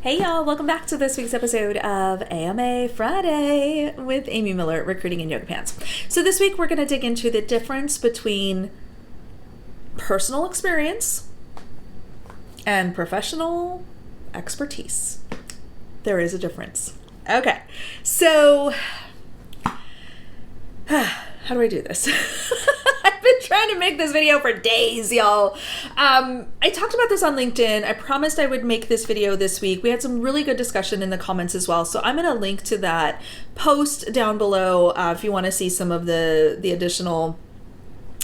Hey y'all, welcome back to this week's episode of AMA Friday with Amy Miller, Recruiting in Yoga Pants. So this week we're going to dig into the difference between personal experience and professional expertise. There is a difference. Okay, so how do I do this? I've been trying to make this video for days, y'all. I talked about this on LinkedIn. I promised I would make this video this week. We had some really good discussion in the comments as well. So I'm going to link to that post down below if you want to see some of the additional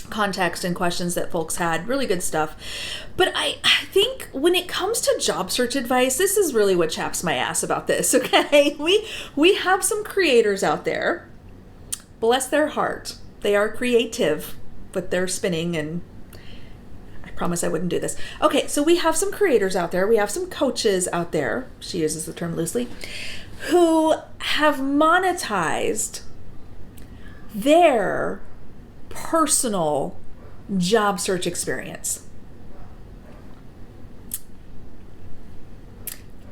context and questions that folks had. Really good stuff. But I think when it comes to job search advice, this is really what chaps my ass about this, okay? We have some creators out there. Bless their heart. They are creative with their spinning, and I promise I wouldn't do this. Okay, so we have some creators out there. We have some coaches out there, she uses the term loosely, who have monetized their personal job search experience.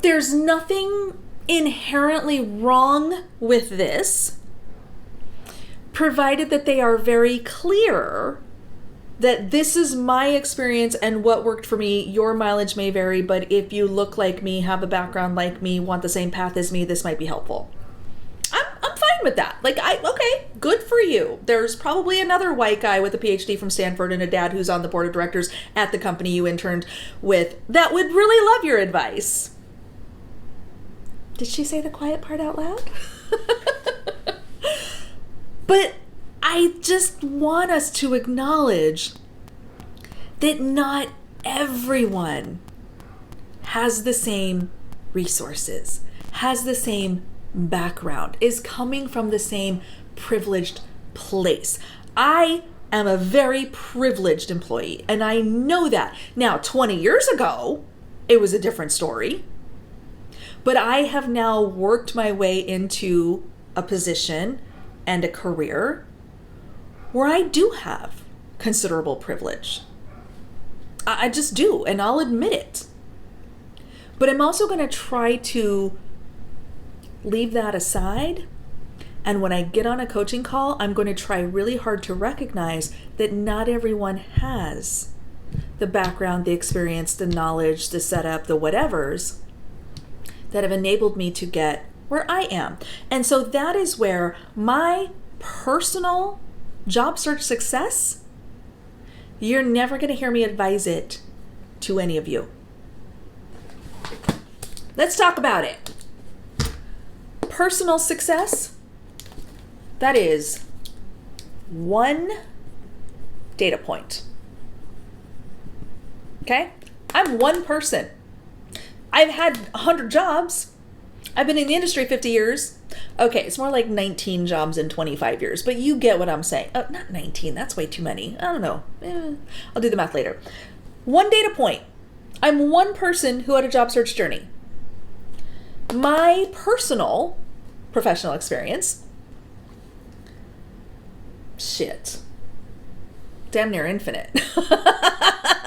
There's nothing inherently wrong with this, provided that they are very clear that this is my experience and what worked for me. Your mileage may vary, but if you look like me, have a background like me, want the same path as me, this might be helpful. I'm fine with that. Okay, good for you. There's probably another white guy with a PhD from Stanford and a dad who's on the board of directors at the company you interned with that would really love your advice. Did she say the quiet part out loud? But I just want us to acknowledge that not everyone has the same resources, has the same background, is coming from the same privileged place. I am a very privileged employee, and I know that. Now, 20 years ago, it was a different story. But I have now worked my way into a position and a career where I do have considerable privilege. I just do, and I'll admit it. But I'm also going to try to leave that aside. And when I get on a coaching call, I'm going to try really hard to recognize that not everyone has the background, the experience, the knowledge, the setup, the whatevers that have enabled me to get where I am. And so that is where my personal job search success, you're never going to hear me advise it to any of you. Let's talk about it. Personal success, that is one data point. Okay? I'm one person. I've had 100 jobs. I've been in the industry 50 years. Okay, it's more like 19 jobs in 25 years, but you get what I'm saying. Oh, not 19, that's way too many. I don't know. I'll do the math later. One data point. I'm one person who had a job search journey. My personal professional experience, damn near infinite.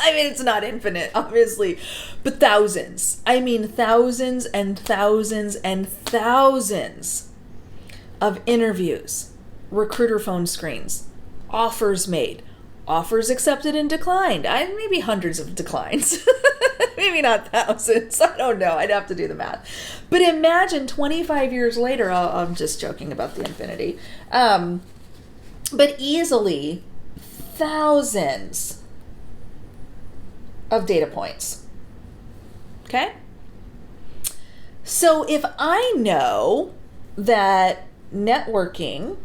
I mean, it's not infinite, obviously, but thousands. I mean, thousands and thousands and thousands of interviews, recruiter phone screens, offers made, offers accepted and declined. Maybe hundreds of declines. Maybe not thousands. I don't know. I'd have to do the math. But imagine 25 years later, I'm just joking about the infinity, but easily thousands of data points. Okay? So if I know that networking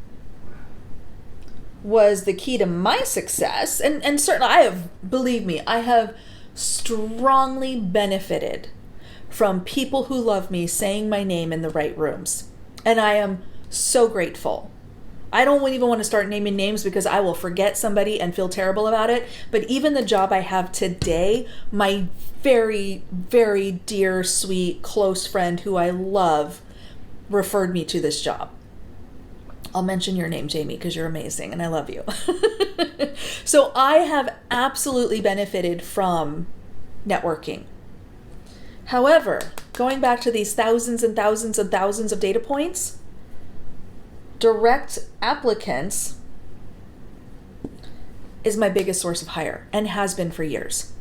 was the key to my success, and certainly believe me, I have strongly benefited from people who love me saying my name in the right rooms. And I am so grateful. I don't even want to start naming names because I will forget somebody and feel terrible about it. But even the job I have today, my very, very dear, sweet, close friend who I love referred me to this job. I'll mention your name, Jamie, because you're amazing and I love you. So I have absolutely benefited from networking. However, going back to these thousands and thousands and thousands of data points, direct applicants is my biggest source of hire and has been for years.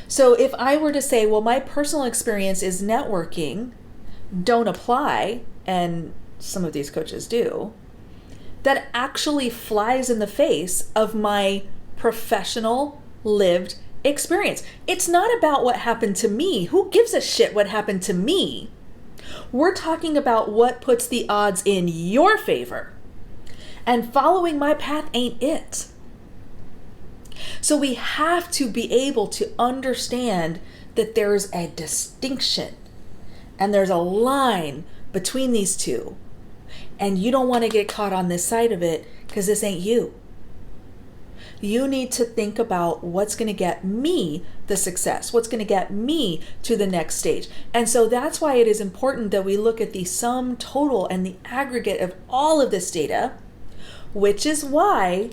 So if I were to say, well, my personal experience is networking, don't apply, and some of these coaches do, that actually flies in the face of my professional lived experience. It's not about what happened to me. Who gives a shit what happened to me? We're talking about what puts the odds in your favor. And following my path ain't it. So we have to be able to understand that there's a distinction and there's a line between these two. And you don't want to get caught on this side of it because this ain't you. You need to think about what's going to get me the success, what's going to get me to the next stage. And so that's why it is important that we look at the sum total and the aggregate of all of this data, which is why,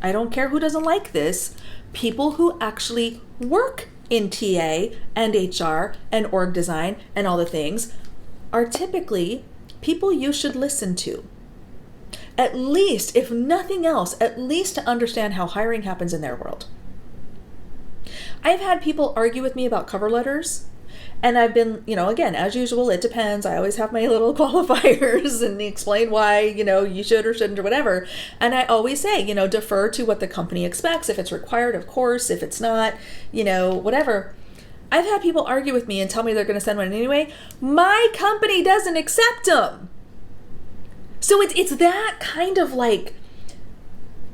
I don't care who doesn't like this, people who actually work in TA and HR and org design and all the things are typically people you should listen to. At least, if nothing else, at least to understand how hiring happens in their world. I've had people argue with me about cover letters, and I've been, again, as usual, it depends. I always have my little qualifiers and explain why, you should or shouldn't or whatever. And I always say, defer to what the company expects. If it's required, of course. If it's not, whatever. I've had people argue with me and tell me they're going to send one anyway. My company doesn't accept them. So it's that kind of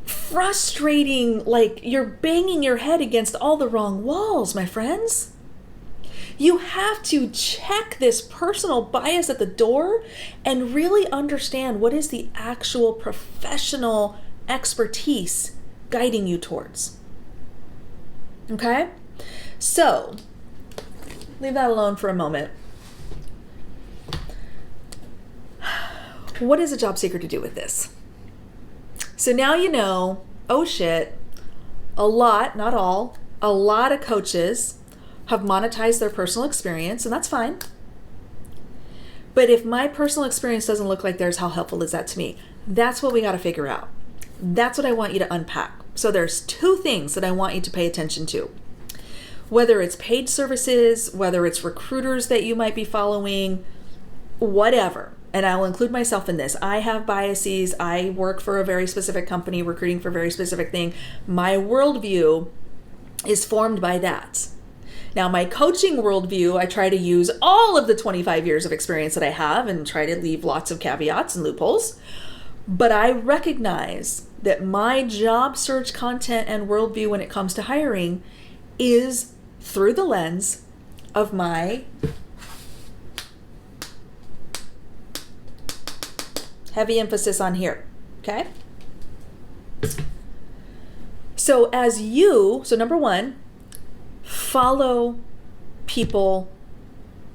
frustrating, you're banging your head against all the wrong walls, my friends. You have to check this personal bias at the door and really understand what is the actual professional expertise guiding you towards. Okay? So, leave that alone for a moment. What is a job seeker to do with this? So now you know, oh shit, a lot, not all, a lot of coaches have monetized their personal experience, and that's fine. But if my personal experience doesn't look like theirs, how helpful is that to me? That's what we got to figure out. That's what I want you to unpack. So there's two things that I want you to pay attention to. Whether it's paid services, whether it's recruiters that you might be following, whatever. And I'll include myself in this. I have biases. I work for a very specific company, recruiting for a very specific thing. My worldview is formed by that. Now, my coaching worldview, I try to use all of the 25 years of experience that I have and try to leave lots of caveats and loopholes. But I recognize that my job search content and worldview when it comes to hiring is through the lens of my heavy emphasis on here, okay? So number one, follow people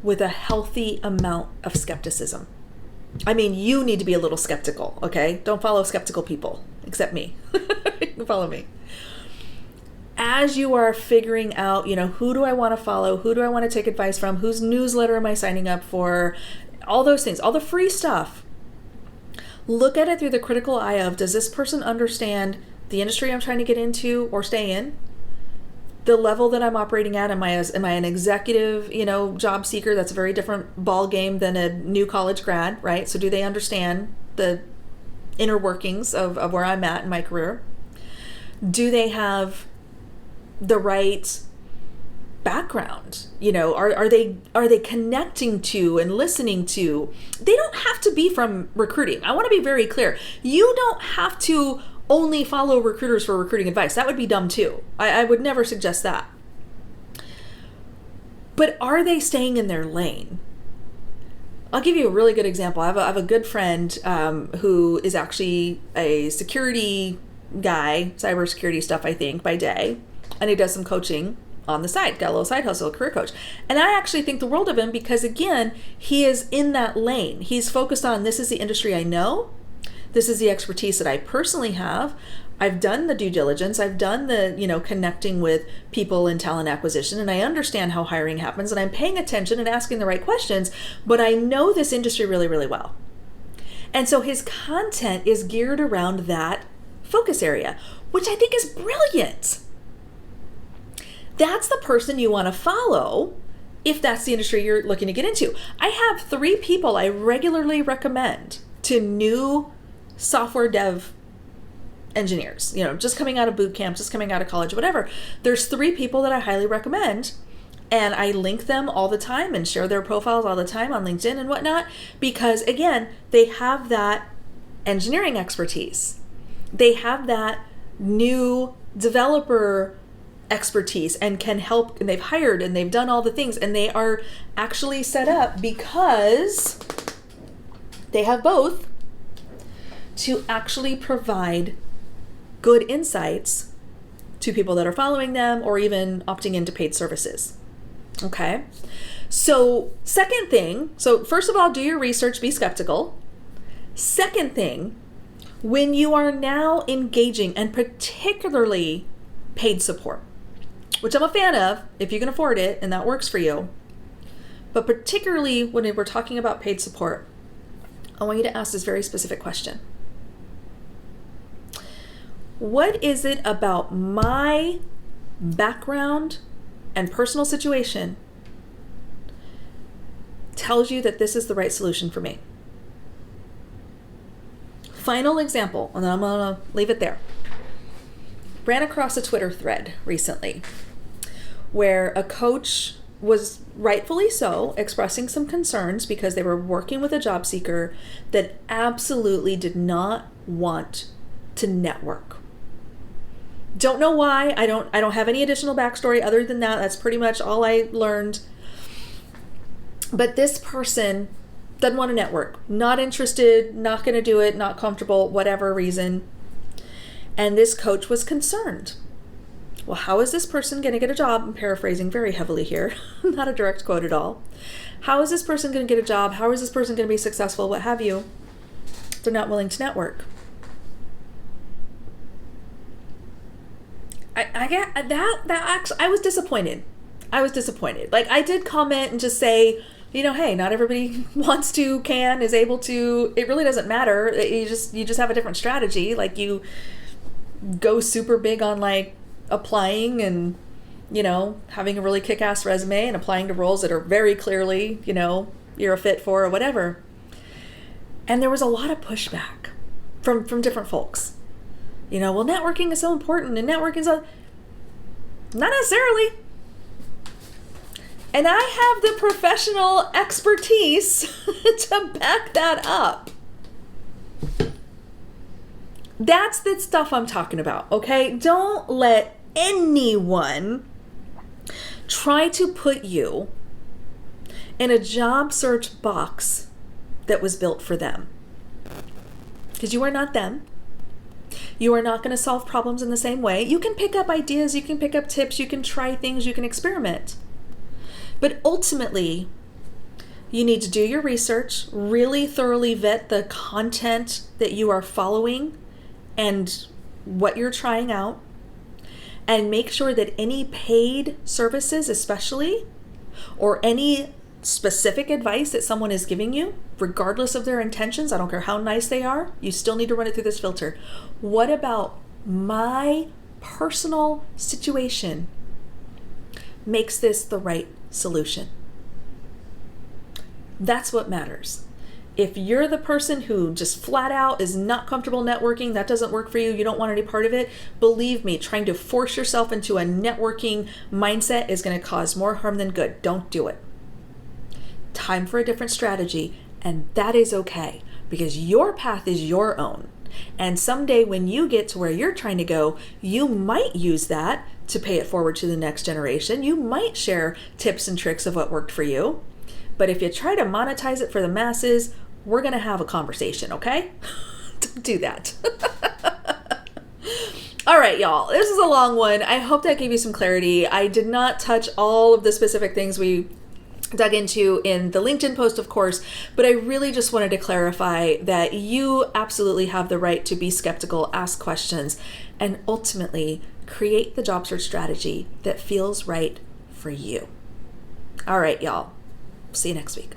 with a healthy amount of skepticism. I mean, you need to be a little skeptical, okay? Don't follow skeptical people, except me. You can follow me. As you are figuring out, who do I want to follow? Who do I want to take advice from? Whose newsletter am I signing up for? All those things, all the free stuff. Look at it through the critical eye of, does this person understand the industry I'm trying to get into or stay in? The level that I'm operating at, am I an executive, job seeker? That's a very different ball game than a new college grad, right? So do they understand the inner workings of where I'm at in my career? Do they have the right background? Are they connecting to and listening to? They don't have to be from recruiting. I want to be very clear. You don't have to only follow recruiters for recruiting advice. That would be dumb too. I would never suggest that. But are they staying in their lane? I'll give you a really good example. I have a good friend who is actually a security guy, cybersecurity stuff, I think, by day. And he does some coaching on the side, got a little side hustle, a career coach. And I actually think the world of him because, again, he is in that lane. He's focused on, this is the industry I know. This is the expertise that I personally have. I've done the due diligence. I've done the, connecting with people in talent acquisition, and I understand how hiring happens, and I'm paying attention and asking the right questions, but I know this industry really, really well. And so his content is geared around that focus area, which I think is brilliant. That's the person you want to follow if that's the industry you're looking to get into. I have 3 people I regularly recommend to new software dev engineers, just coming out of boot camp, just coming out of college, whatever. There's 3 people that I highly recommend, and I link them all the time and share their profiles all the time on LinkedIn and whatnot, because again, they have that engineering expertise. They have that new developer expertise and can help, and they've hired and they've done all the things, and they are actually set up because they have both to actually provide good insights to people that are following them or even opting into paid services. Okay. So second thing, first of all, do your research, be skeptical. Second thing, when you are now engaging, and particularly paid support, which I'm a fan of if you can afford it and that works for you, but particularly when we're talking about paid support, I want you to ask this very specific question. What is it about my background and personal situation tells you that this is the right solution for me? Final example, and then I'm going to leave it there. Ran across a Twitter thread recently where a coach was rightfully so expressing some concerns because they were working with a job seeker that absolutely did not want to network. Don't know why. I don't have any additional backstory other than that. That's pretty much all I learned. But this person doesn't want to network, not interested, not going to do it, not comfortable, whatever reason. And this coach was concerned. Well, how is this person going to get a job? I'm paraphrasing very heavily here, not a direct quote at all. How is this person going to get a job? How is this person going to be successful? What have you? They're not willing to network. I get that actually, I was disappointed. Like, I did comment and just say, hey, not everybody wants to, can, is able to. It really doesn't matter. You just have a different strategy. Like, you go super big on like applying and, having a really kick-ass resume and applying to roles that are very clearly, you're a fit for or whatever. And there was a lot of pushback from different folks. Well, networking is so important, and networking is not necessarily. And I have the professional expertise to back that up. That's the stuff I'm talking about, okay? Don't let anyone try to put you in a job search box that was built for them. Because you are not them. You are not going to solve problems in the same way. You can pick up ideas, you can pick up tips, you can try things, you can experiment. But ultimately, you need to do your research, really thoroughly vet the content that you are following and what you're trying out, and make sure that any paid services especially, or any specific advice that someone is giving you, regardless of their intentions, I don't care how nice they are, you still need to run it through this filter. What about my personal situation makes this the right solution? That's what matters. If you're the person who just flat out is not comfortable networking, that doesn't work for you, you don't want any part of it, believe me, trying to force yourself into a networking mindset is going to cause more harm than good. Don't do it. Time for a different strategy, and that is okay, because your path is your own. And someday when you get to where you're trying to go, you might use that to pay it forward to the next generation. You might share tips and tricks of what worked for you. But if you try to monetize it for the masses, we're going to have a conversation, okay? Don't do that. All right, y'all. This is a long one. I hope that gave you some clarity. I did not touch all of the specific things we dug into in the LinkedIn post, of course, but I really just wanted to clarify that you absolutely have the right to be skeptical, ask questions, and ultimately create the job search strategy that feels right for you. All right, y'all. See you next week.